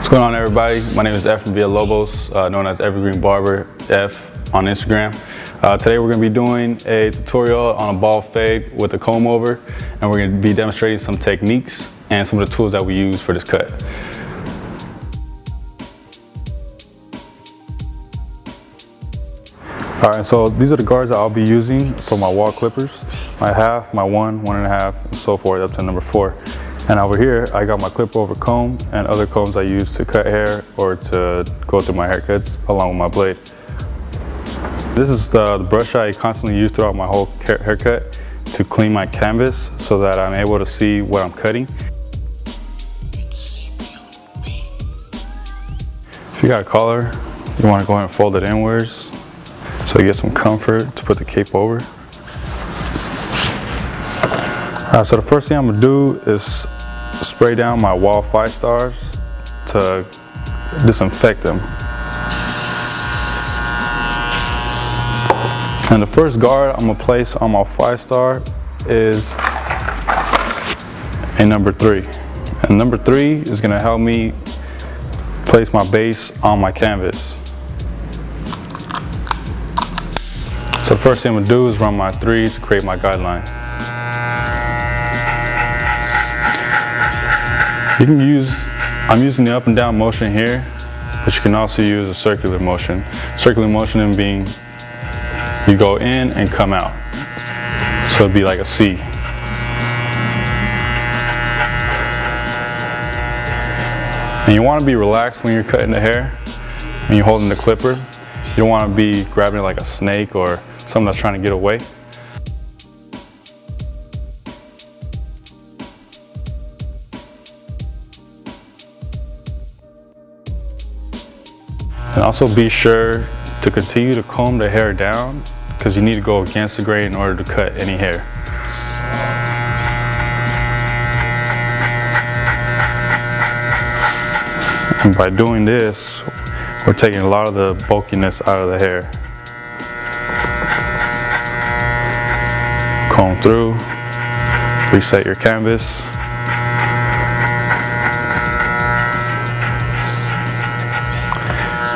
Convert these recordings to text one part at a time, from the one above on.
What's going on, everybody? My name is F from Villalobos, known as Evergreen Barber F on Instagram. Today we're going to be doing a tutorial on a bald fade with a comb over, and we're going to be demonstrating some techniques and some of the tools that we use for this cut. Alright, so these are the guards that I'll be using for my wall clippers. My half, my 1, 1.5, and so forth up to number 4. And over here, I got my clip over comb and other combs I use to cut hair or to go through my haircuts along with my blade. This is the brush I constantly use throughout my whole haircut to clean my canvas so that I'm able to see what I'm cutting. If you got a collar, you want to go ahead and fold it inwards so you get some comfort to put the cape over. So the first thing I'm going to do is spray down my wall 5 stars to disinfect them. And the first guard I'm going to place on my 5 star is a number 3. And number 3 is going to help me place my base on my canvas. So the first thing I'm going to do is run my 3 to create my guideline. You can I'm using the up and down motion here, but you can also use a circular motion. Circular motion being you go in and come out. So it'd be like a C. And you want to be relaxed when you're cutting the hair, when you're holding the clipper. You don't want to be grabbing it like a snake or something that's trying to get away. And also be sure to continue to comb the hair down because you need to go against the grain in order to cut any hair. And by doing this, we're taking a lot of the bulkiness out of the hair. Comb through, reset your canvas.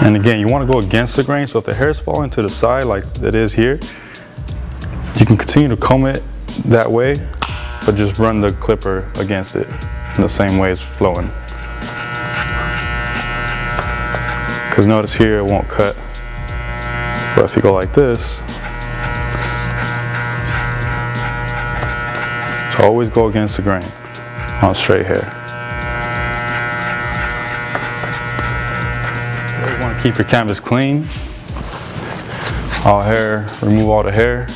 And again, you want to go against the grain, so if the hair is falling to the side like it is here, you can continue to comb it that way, but just run the clipper against it in the same way it's flowing. Because notice here it won't cut, but if you go like this, so always go against the grain on straight hair. Keep your canvas clean, remove all the hair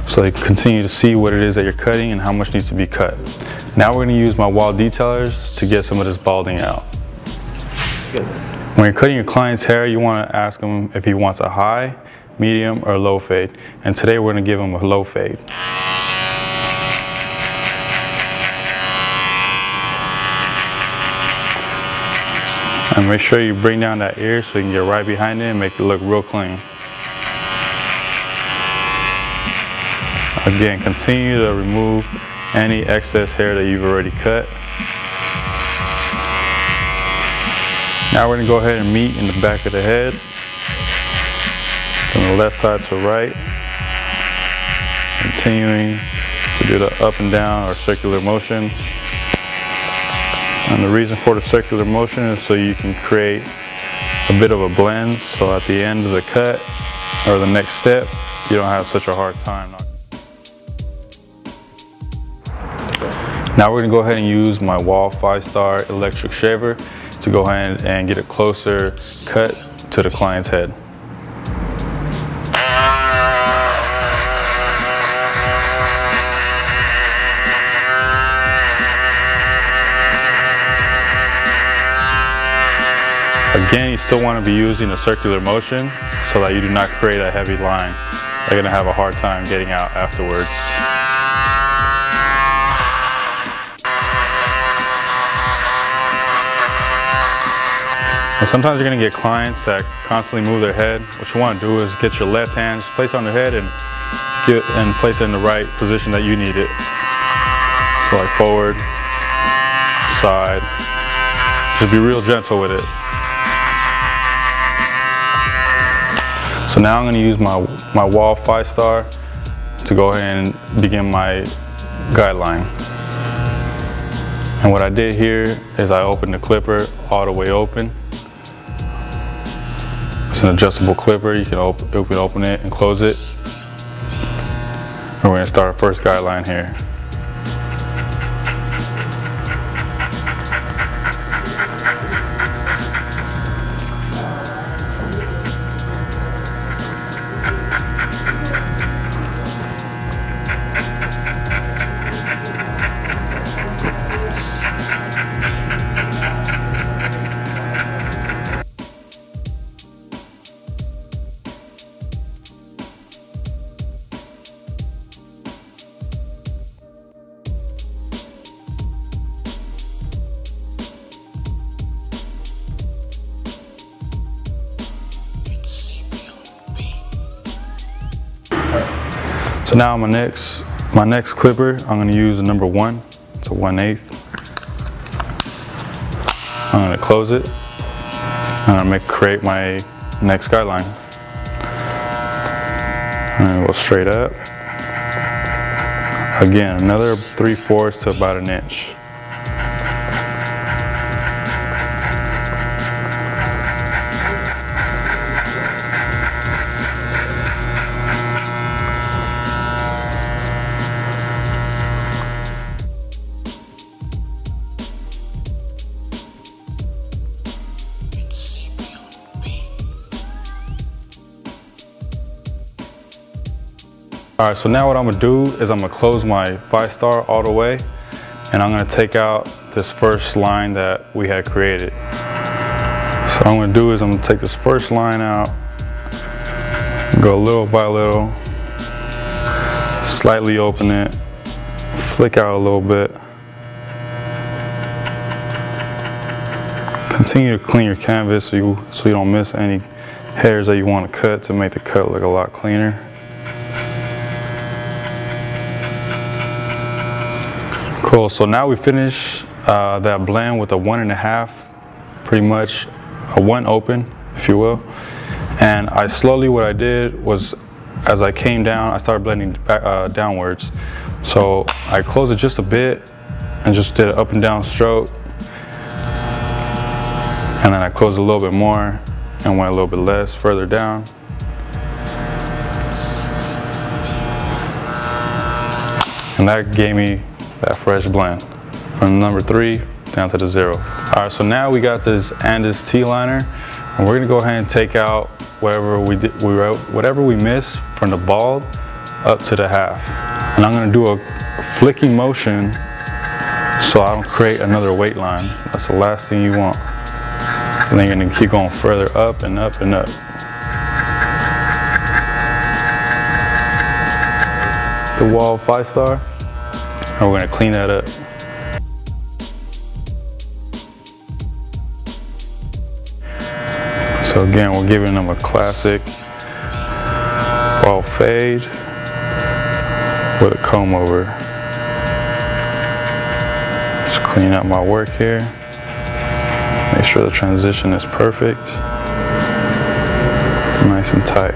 so you can continue to see what it is that you're cutting and how much needs to be cut. Now we're going to use my wall detailers to get some of this balding out. When you're cutting your client's hair, you want to ask him if he wants a high, medium, or low fade. And today we're going to give him a low fade. And make sure you bring down that ear so you can get right behind it and make it look real clean. Again, continue to remove any excess hair that you've already cut. Now we're going to go ahead and meet in the back of the head, from the left side to right, continuing to do the up and down or circular motion. And the reason for the circular motion is so you can create a bit of a blend, so at the end of the cut or the next step you don't have such a hard time. Now we're going to go ahead and use my wall 5-star electric shaver to go ahead and get a closer cut to the client's head. Again, you still want to be using a circular motion so that you do not create a heavy line. They're going to have a hard time getting out afterwards. And sometimes you're going to get clients that constantly move their head. What you want to do is get your left hand, just place it on their head and place it in the right position that you need it. So like forward, side, Just be real gentle with it. So now I'm going to use my wall 5-star to go ahead and begin my guideline. And what I did here is I opened the clipper all the way open. It's an adjustable clipper. You can open it and close it. And we're going to start our first guideline here. So now my next clipper, I'm going to use the number 1. It's a 1/8. I'm going to close it. I'm going to create my next guideline. I'm going to go straight up. Again, another 3/4 to about 1 inch. All right, so now what I'm gonna do is I'm gonna close my 5-star all the way, and I'm gonna take out this first line that we had created. So what I'm gonna do is I'm gonna take this first line out, go little by little, slightly open it, flick out a little bit. Continue to clean your canvas so you don't miss any hairs that you want to cut to make the cut look a lot cleaner. Cool, so now we finish that blend with a 1.5, pretty much a 1 open, if you will. And what I did was, as I came down, I started blending back, downwards. So I closed it just a bit and just did an up and down stroke. And then I closed a little bit more and went a little bit less further down. And that gave me that fresh blend from number 3 down to the 0. All right, so now we got this Andis T-liner, and we're gonna go ahead and take out whatever we missed from the bald up to the half. And I'm gonna do a flicking motion so I don't create another weight line. That's the last thing you want. And then you're gonna keep going further up and up and up. The wall 5-star. And we're going to clean that up. So again, we're giving them a classic ball fade with a comb over. Just clean up my work here. Make sure the transition is perfect. Nice and tight.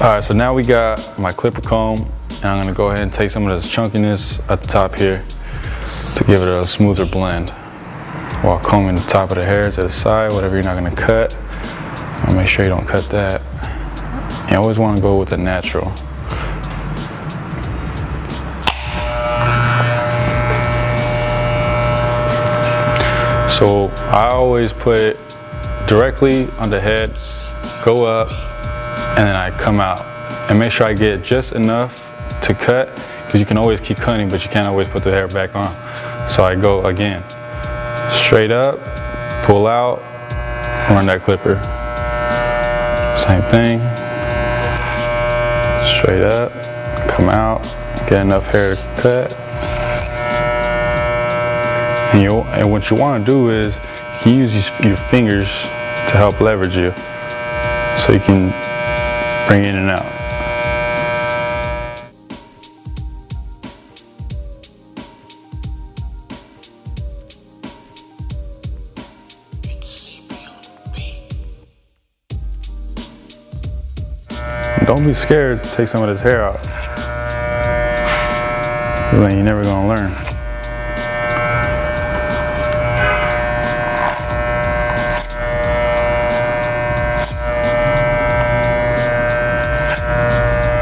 All right, so now we got my clipper comb, and I'm gonna go ahead and take some of this chunkiness at the top here to give it a smoother blend while combing the top of the hair to the side, whatever you're not gonna cut. And make sure you don't cut that. You always wanna go with the natural. So I always put it directly on the head, go up, and then I come out. And make sure I get just enough to cut, because you can always keep cutting, but you can't always put the hair back on. So I go again, straight up, pull out, run that clipper. Same thing, straight up, come out, Get enough hair to cut. And what you want to do is you can use your fingers to help leverage you, so you can bring in and out. Don't be scared to take some of this hair out. Then you're never gonna learn.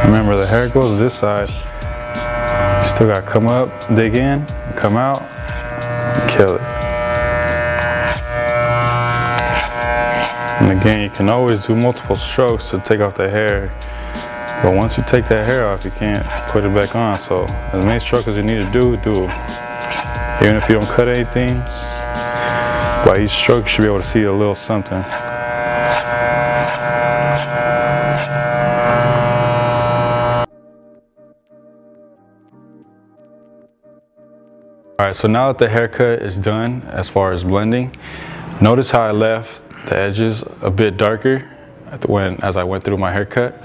Remember, the hair goes this side. You still gotta come up, dig in, come out, and kill it. And again, you can always do multiple strokes to take off the hair. But once you take that hair off, you can't put it back on. So as many strokes as you need to do them. Even if you don't cut anything, by each stroke you should be able to see a little something. Alright, so now that the haircut is done as far as blending, notice how I left the edges a bit darker as I went through my haircut.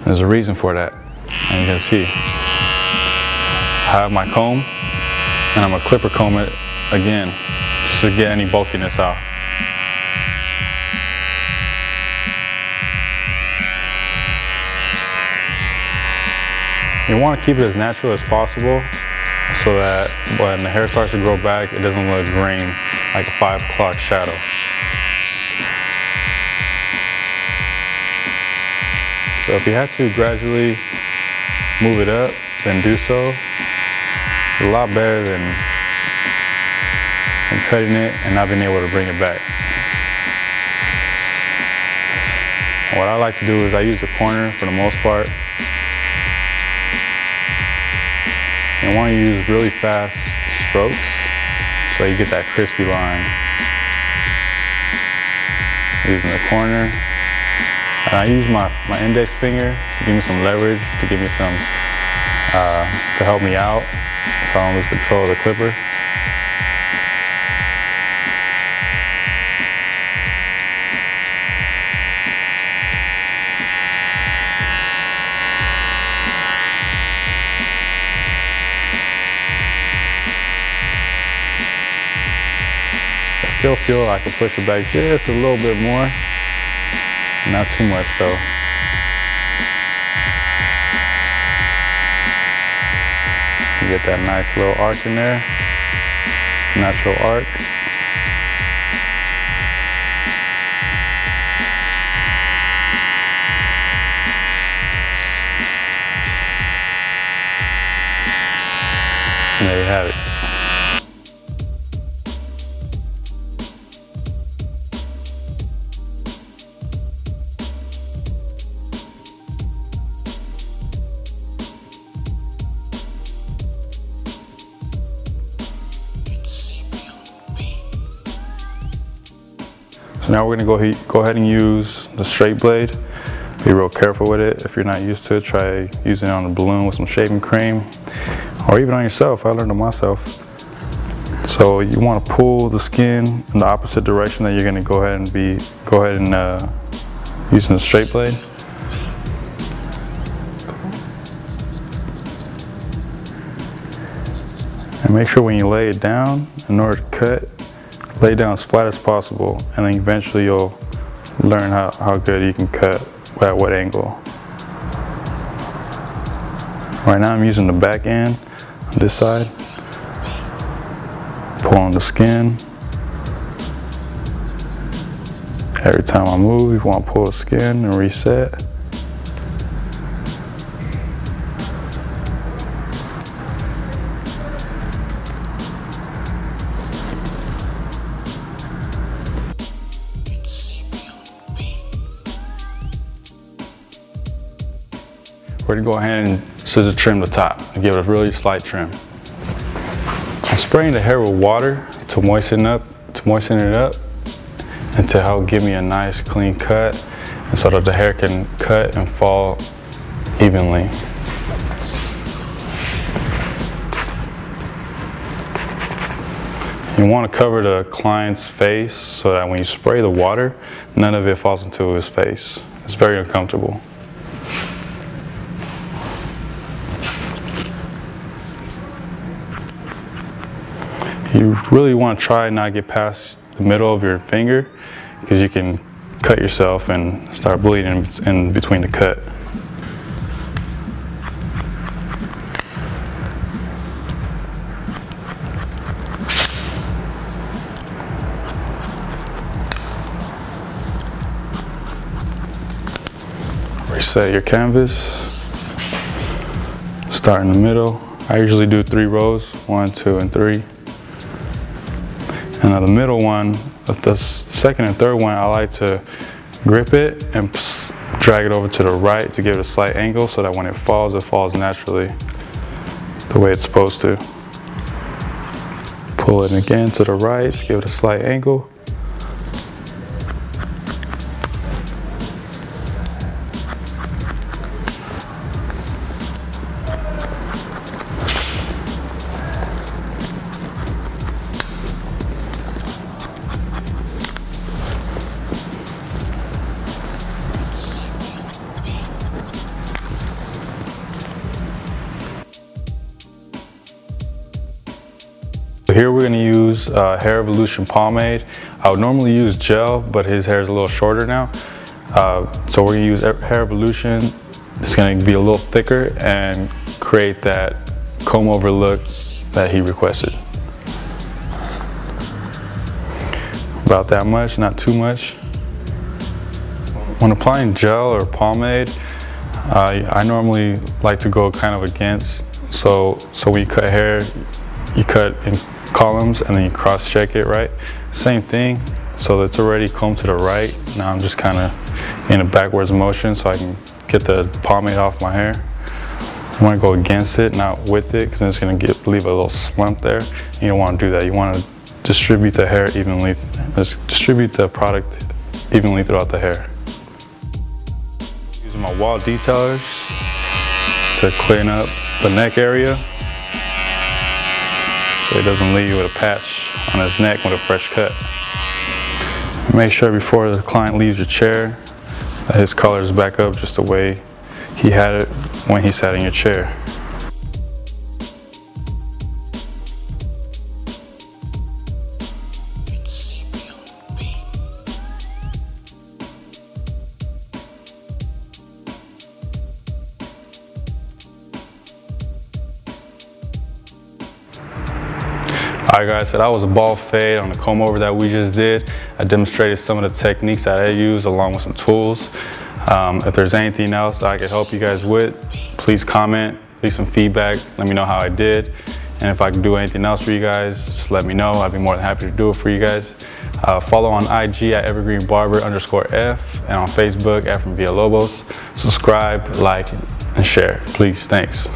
There's a reason for that, and you can see I have my comb and I'm gonna clipper comb it again just to get any bulkiness out. You want to keep it as natural as possible so that when the hair starts to grow back, it doesn't look green like a 5 o'clock shadow. So if you have to gradually move it up, then do so. It's a lot better than cutting it and not being able to bring it back. What I like to do is I use the corner for the most part. You want to use really fast strokes so you get that crispy line. Using the corner. And I use my index finger to give me some leverage, to give me some, to help me out so I don't lose control of the clipper. I still feel I can push it back just a little bit more. Not too much though. You get that nice little arc in there. Natural arc. And there you have it. So now we're going to go ahead and use the straight blade. Be real careful with it. If you're not used to it, try using it on a balloon with some shaving cream, or even on yourself. I learned it myself. So you want to pull the skin in the opposite direction that you're going to go ahead and using the straight blade. And make sure when you lay it down, in order to cut, lay it down as flat as possible, and then eventually you'll learn how good you can cut at what angle. Right now I'm using the back end on this side, pulling the skin. Every time I move, you want to pull the skin and reset. We're going to go ahead and scissor trim the top and give it a really slight trim. I'm spraying the hair with water to moisten it up, and to help give me a nice clean cut, and so that the hair can cut and fall evenly. You want to cover the client's face so that when you spray the water, none of it falls into his face. It's very uncomfortable. You really want to try not get past the middle of your finger, because you can cut yourself and start bleeding in between the cut. Reset your canvas. Start in the middle. I usually do 3 rows, 1, 2, and 3. And now the middle one, the second and third one, I like to grip it and drag it over to the right to give it a slight angle so that when it falls naturally the way it's supposed to. Pull it again to the right, give it a slight angle. Here we're going to use Hair Evolution pomade. I would normally use gel, but his hair is a little shorter now. So we're going to use Hair Evolution. It's going to be a little thicker and create that comb over look that he requested. About that much, not too much. When applying gel or pomade, I normally like to go kind of against. So when you cut hair, you cut in columns and then you cross check it, right? Same thing. So it's already combed to the right. Now I'm just kind of in a backwards motion so I can get the pomade off my hair. I want to go against it, not with it, because then it's going to leave a little slump there. You don't want to do that. You want to distribute the hair evenly. Just distribute the product evenly throughout the hair. Using my wall detailers to clean up the neck area, so he doesn't leave you with a patch on his neck with a fresh cut. Make sure before the client leaves your chair that his color is back up just the way he had it when he sat in your chair. Alright guys, so that was a bald fade on the comb over that we just did. I demonstrated some of the techniques that I use along with some tools. If there's anything else I could help you guys with, please comment, leave some feedback, let me know how I did. And if I can do anything else for you guys, just let me know. I'd be more than happy to do it for you guys. Follow on IG at evergreenbarber_F and on Facebook at From Villalobos. Subscribe, like, and share. Please, thanks.